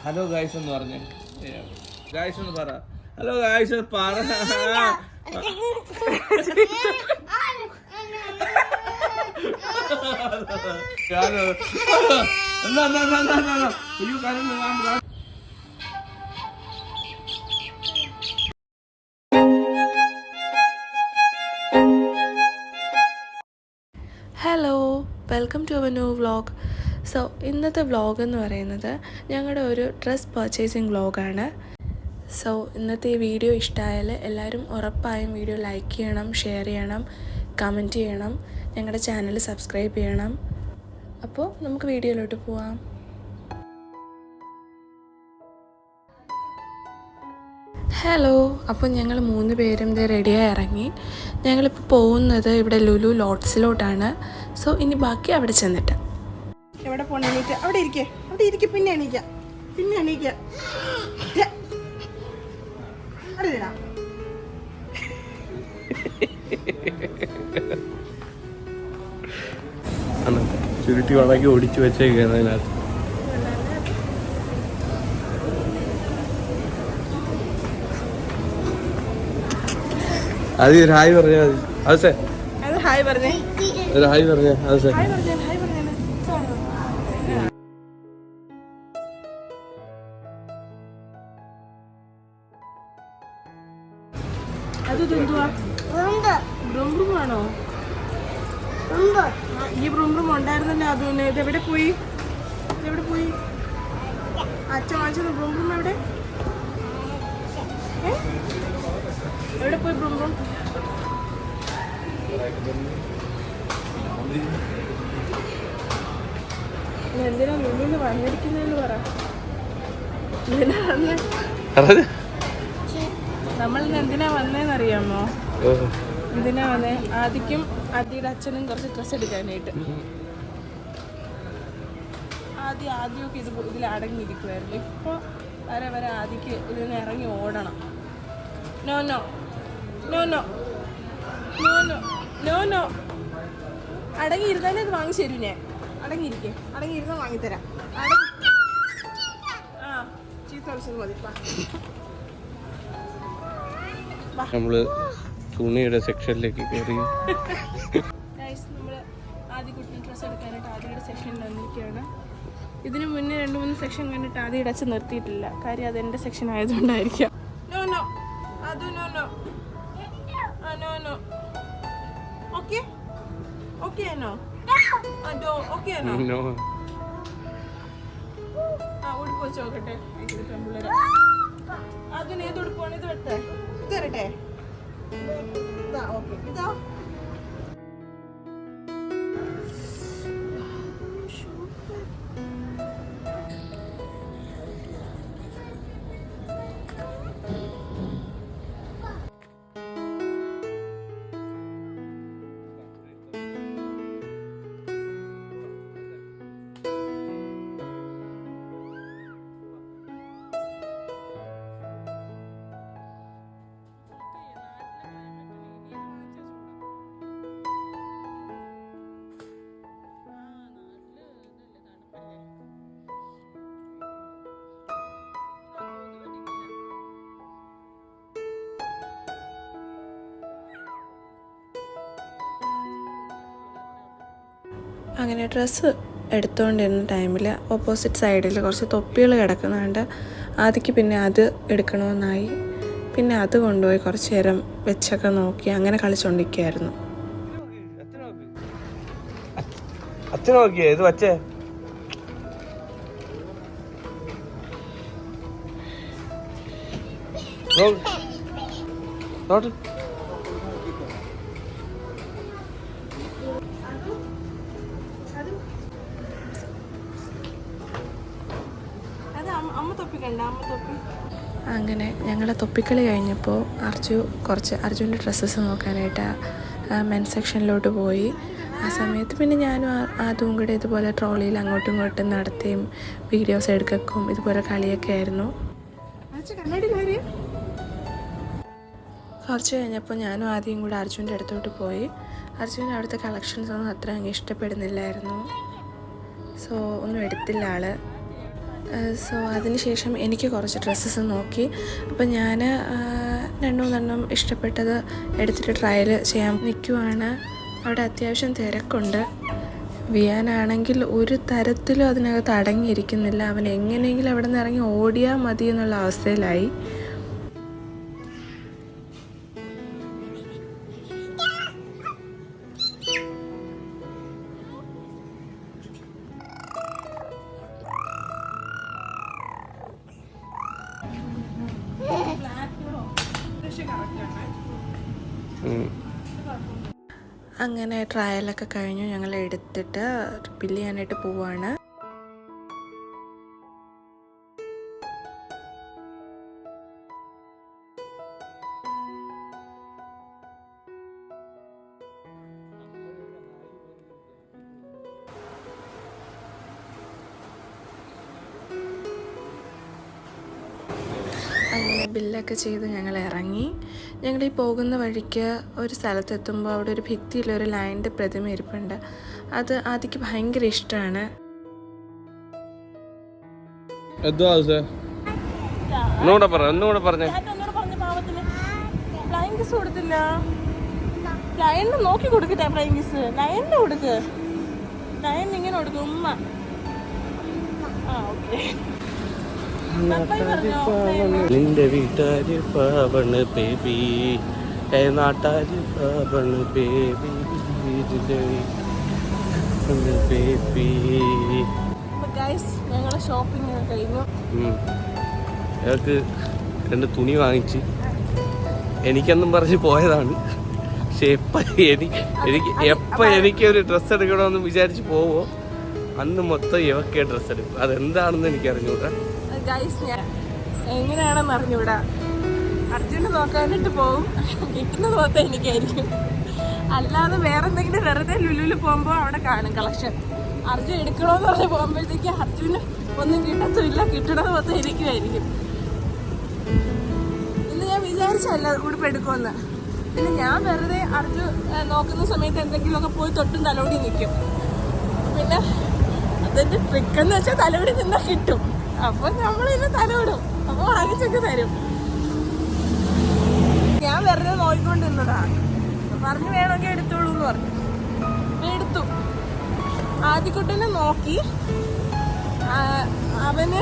Hello guys എന്ന് പറഞ്ഞേ. Guys എന്ന് പറ. ഹലോ ഗായ്സ് പറ. Hello, welcome to our new vlog. So ഇന്നത്തെ വ്ളോഗ് എന്ന് പറയുന്നത് ഞങ്ങളുടെ ഒരു ഡ്രസ് പർച്ചേസിങ് വ്ളോഗാണ്. സോ ഇന്നത്തെ ഈ വീഡിയോ ഇഷ്ടമായാൽ എല്ലാവരും ഉറപ്പായും വീഡിയോ ലൈക്ക് ചെയ്യണം, ഷെയർ ചെയ്യണം, കമൻറ്റ് ചെയ്യണം, ഞങ്ങളുടെ ചാനൽ സബ്സ്ക്രൈബ് ചെയ്യണം. അപ്പോൾ നമുക്ക് വീഡിയോയിലോട്ട് പോവാം. ഹലോ, അപ്പോൾ ഞങ്ങൾ 3 പേരും ഇത് റെഡിയായി ഇറങ്ങി. ഞങ്ങളിപ്പോൾ പോകുന്നത് ഇവിടെ ലുലു ലോട്ട്സിലോട്ടാണ്. സോ ഇനി ബാക്കി അവിടെ ചെന്നിട്ട്. എവിടെ പോണ? എണീക്ക, അവിടെ ഇരിക്കേ, അവിടെ ഇരിക്കും. പിന്നെ എണീക്കാം, പിന്നെ എണീക്കാം. ചുരുട്ടി വളക്കി ഓടിച്ചു വെച്ചേക്കാണ് അതിനകത്ത്. അത് ഒരു ഹായ് പറഞ്ഞാൽ മതി. അത് ഹായ് പറഞ്ഞേ, ഒരു ഹായ് പറഞ്ഞ അത് ഹായ് പറഞ്ഞേ, ഹായ് പറഞ്ഞേ. അത് എന്തുവാ? ബ്രൂംബ്രൂമാണോ? ഈ ബ്രൂംബ്രൂം ഉണ്ടായിരുന്നല്ലോ. അത് ഇതെവിടെ പോയി? ഇതെവിടെ പോയി? അച്ഛൻ വാങ്ങിച്ചത് ബ്രൂംബ്രൂം എവിടെ? എവിടെ പോയി ബ്രൂംബ്രൂം? എന്തിനാ ലുലുവിൽ വന്നിരിക്കുന്നതെന്ന് പറ. എന്തിനാ വന്നേ? നമ്മളിന്ന് എന്തിനാ വന്നേന്നറിയാമോ? എന്തിനാ വന്നേ? ആദിക്കും ആദിയുടെ അച്ഛനും കുറച്ച് ഡ്രസ്സ് എടുക്കാനായിട്ട്. ആദ്യമൊക്കെ ഇതിൽ അടങ്ങിയിരിക്കുമായിരുന്നു. ഇപ്പോൾ വരെ ആദിക്ക് ഇതിന് ഇറങ്ങി ഓടണം. No no no no no no no no. അടങ്ങിയിരുന്നാലേ ഇത് വാങ്ങിച്ചു തരൂ. ഞാൻ അടങ്ങിയിരുന്നാൽ വാങ്ങിത്തരാം. ആ, ചീത്ത വിളിച്ചത് മതി. നമ്മള് തുണിയുടെ സെക്ഷനിലേക്ക് കയറി. നമ്മൾ ആദ്യക്കുട്ടി ഡ്രസ്സ് എടുക്കാനായിട്ട് ആദ്യയുടെ സെക്ഷനിൽ വന്നിരിക്കുകയാണ്. ഇതിനു മുന്നേ 2-3 സെക്ഷൻ കണ്ടിട്ട് ആദ്യം അച്ഛൻ നിർത്തിയിട്ടില്ല. കാര്യം അത് എൻ്റെ സെക്ഷൻ ആയതുകൊണ്ടായിരിക്കാം. നോ നോ, അത് no no, no no. Okay okay ആണോ? അതോ ഓക്കെ ആണോ? ആ, ഉടുപ്പ് വെച്ച് നോക്കട്ടെ. പെൺപിള്ളേരെ അതിന് ഏത് ഉടുപ്പാണ്? ഇത് വെട്ടെ, ഇത് തരട്ടെ. ഇതാ ഓക്കെ, ഇതാ. അങ്ങനെ ഡ്രസ്സ് എടുത്തുകൊണ്ടിരുന്ന ടൈമിൽ ഓപ്പോസിറ്റ് സൈഡിൽ കുറച്ച് തൊപ്പികൾ കിടക്കുന്നുണ്ട്. ആദ്യക്ക് പിന്നെ അത് എടുക്കണമെന്നായി. പിന്നെ അത് കൊണ്ടുപോയി കുറച്ച് നേരം വെച്ചൊക്കെ നോക്കി അങ്ങനെ കളിച്ചോണ്ടിരിക്കുകയായിരുന്നു. അച്ഛൻ നോക്കിയേ, ഇത് വച്ചേ. അങ്ങനെ ഞങ്ങളുടെ തൊപ്പിക്കളി കഴിഞ്ഞപ്പോൾ അർജുൻ്റെ ഡ്രസ്സസ് നോക്കാനായിട്ട് മെൻ സെക്ഷനിലോട്ട് പോയി. ആ സമയത്ത് പിന്നെ ഞാനും അതും കൂടെ ഇതുപോലെ ട്രോളിയിൽ അങ്ങോട്ടും ഇങ്ങോട്ടും നടത്തിയും വീഡിയോസ് എടുക്കും ഇതുപോലെ കളിയൊക്കെ ആയിരുന്നു. കുറച്ച് കഴിഞ്ഞപ്പോൾ ഞാനും ആദ്യം കൂടെ അർജുൻ്റെ അടുത്തോട്ട് പോയി. അർജുൻ അവിടുത്തെ കളക്ഷൻസ് ഒന്നും അത്ര അങ്ങ് ഇഷ്ടപ്പെടുന്നില്ലായിരുന്നു. സോ ഒന്നും എടുത്തില്ല ആൾ. സോ അതിനുശേഷം എനിക്ക് കുറച്ച് ഡ്രസ്സസ് നോക്കി. അപ്പം ഞാൻ 2-3 ഇഷ്ടപ്പെട്ടത് എടുത്തിട്ട് ട്രയൽ ചെയ്യാൻ നിൽക്കുവാണ്. അവിടെ അത്യാവശ്യം തിരക്കുണ്ട്. വിയാനാണെങ്കിൽ ഒരു തരത്തിലും അതിനകത്ത് അടങ്ങിയിരിക്കുന്നില്ല. അവൻ എങ്ങനെയെങ്കിലും അവിടെ നിന്ന് ഇറങ്ങി ഓടിയാൽ മതി എന്നുള്ള അവസ്ഥയിലായി. അങ്ങനെ ട്രയലൊക്കെ കഴിഞ്ഞു. ഞങ്ങൾ എടുത്തിട്ട് ബില്ല് ചെയ്യാനായിട്ട് പോവാണ്. അങ്ങനെ ബില്ലൊക്കെ ചെയ്ത് ഞങ്ങൾ ഇറങ്ങി. ഞങ്ങൾ ഈ പോകുന്ന വഴിക്ക് ഒരു സ്ഥലത്തെത്തുമ്പോൾ അവിടെ ഒരു ഭിത്തിയിലൊരു ലയൻ്റെ പ്രതിമ ഇരിപ്പുണ്ട്. അത് ആദ്യക്ക് ഭയങ്കര ഇഷ്ടമാണ്. നോക്കി കൊടുക്കട്ടെ ഫ്ലൈങ് ലയന്റെ കൊടുക്ക്. ലയൻ ഇങ്ങനെ കൊടുക്കും ഉമ്മ. ഓക്കെ നിന്റെ വീട്ടുകാര് പാവണ് ബേബി, നാട്ടാര് പാവണ് ബേബി, ബേബി. ഞങ്ങള് ഷോപ്പിംഗ് കഴിഞ്ഞു. ഞങ്ങൾക്ക് 2 തുണി വാങ്ങിച്ച് എനിക്കെന്നും പറഞ്ഞ് പോയതാണ്. പക്ഷെ എനിക്കൊരു ഡ്രസ്സ് എടുക്കണമെന്ന് വിചാരിച്ച് പോവോ അന്ന് മൊത്തം ഇവക്കെ ഡ്രസ്സ് എടുക്കും. അതെന്താണെന്ന് എനിക്ക് അറിഞ്ഞൂടാ. എങ്ങനെയാണെന്ന് അറിഞ്ഞൂടാ. അർജുനെ നോക്കാനിട്ട് പോവും, കിട്ടുന്നത് മൊത്തം എനിക്കായിരിക്കും. അല്ലാതെ വേറെ എന്തെങ്കിലും വെറുതെ ലുലുവിൽ പോകുമ്പോൾ അവിടെ കാണും കളക്ഷൻ. അർജുൻ എടുക്കണമെന്ന് പറഞ്ഞ് പോകുമ്പോഴത്തേക്ക് അർജുന് ഒന്നും കിട്ടത്തുമില്ല, കിട്ടണത് മൊത്തം എനിക്കുമായിരിക്കും. ഇന്ന് ഞാൻ വിചാരിച്ചല്ല ഉടുപ്പ് എടുക്കുമെന്ന്. പിന്നെ ഞാൻ വെറുതെ അർജുൻ നോക്കുന്ന സമയത്ത് എന്തെങ്കിലുമൊക്കെ പോയി തൊട്ടും തലോടി നിൽക്കും. പിന്നെ അതിൻ്റെ ട്രിക്കെന്ന് വെച്ചാൽ തലോടി നിന്നാൽ കിട്ടും. അപ്പോൾ നമ്മളിന്ന് തലോടും, അപ്പോൾ വാങ്ങിച്ചൊക്കെ തരും. ഞാൻ വെറുതെ നോക്കിക്കൊണ്ടിരുന്നതാണ്. പറഞ്ഞു വേണമെങ്കിൽ എടുത്തോളൂ എന്ന് പറഞ്ഞു. എടുത്തു. ആദ്യക്കുട്ടനെ നോക്കി. അവന്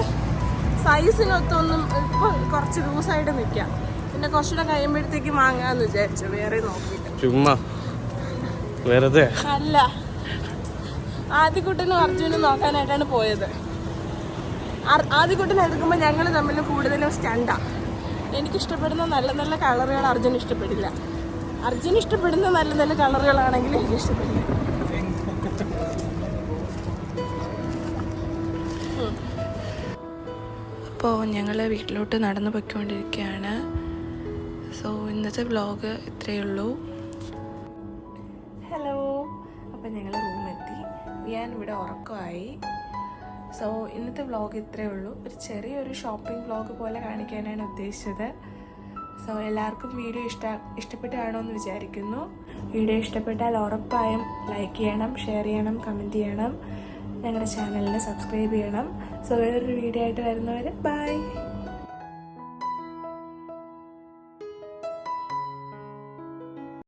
സൈസിനൊത്തൊന്നും ഇപ്പം കുറച്ച് ലൂസായിട്ട് നിൽക്കാം. പിന്നെ കുറച്ചുകൂടെ കഴിയുമ്പോഴത്തേക്ക് വാങ്ങാന്ന് വിചാരിച്ചു. വേറെ നോക്കിയിട്ട് ചുമ്മാ വെറുതെ അല്ല. ആദ്യക്കുട്ടനും അർജുനും നോക്കാനായിട്ടാണ് പോയത്. ആദ്യക്കുട്ടനെ എടുക്കുമ്പോൾ ഞങ്ങൾ തമ്മിൽ കൂടുതലും സ്റ്റണ്ടാണ്. എനിക്കിഷ്ടപ്പെടുന്ന നല്ല നല്ല കളറുകൾ അർജുൻ ഇഷ്ടപ്പെടില്ല. അർജുൻ ഇഷ്ടപ്പെടുന്ന നല്ല നല്ല കളറുകളാണെങ്കിൽ എനിക്ക് ഇഷ്ടപ്പെടില്ല. അപ്പോൾ ഞങ്ങൾ വീട്ടിലോട്ട് നടന്നു പോയിക്കൊണ്ടിരിക്കുകയാണ്. സോ ഇന്നത്തെ വ്ലോഗ് ഇത്രയേ ഉള്ളൂ. ഹലോ. അപ്പോൾ ഞങ്ങൾ റൂമെത്തി. ഞാൻ ഇവിടെ ഉറക്കമായി. സോ ഇന്നത്തെ വ്ലോഗ് ഇത്രയേ ഉള്ളൂ. ഒരു ചെറിയൊരു ഷോപ്പിംഗ് വ്ലോഗ് പോലെ കാണിക്കാനാണ് ഉദ്ദേശിച്ചത്. സോ എല്ലാവർക്കും വീഡിയോ ഇഷ്ടപ്പെട്ടാണോ എന്ന് വിചാരിക്കുന്നു. വീഡിയോ ഇഷ്ടപ്പെട്ടാൽ ഉറപ്പായും ലൈക്ക് ചെയ്യണം, ഷെയർ ചെയ്യണം, കമൻറ്റ് ചെയ്യണം. ഞങ്ങളുടെ ചാനലിനെ സബ്സ്ക്രൈബ് ചെയ്യണം. സോ വേറൊരു വീഡിയോ ആയിട്ട് വരുന്നവരെ ബൈ.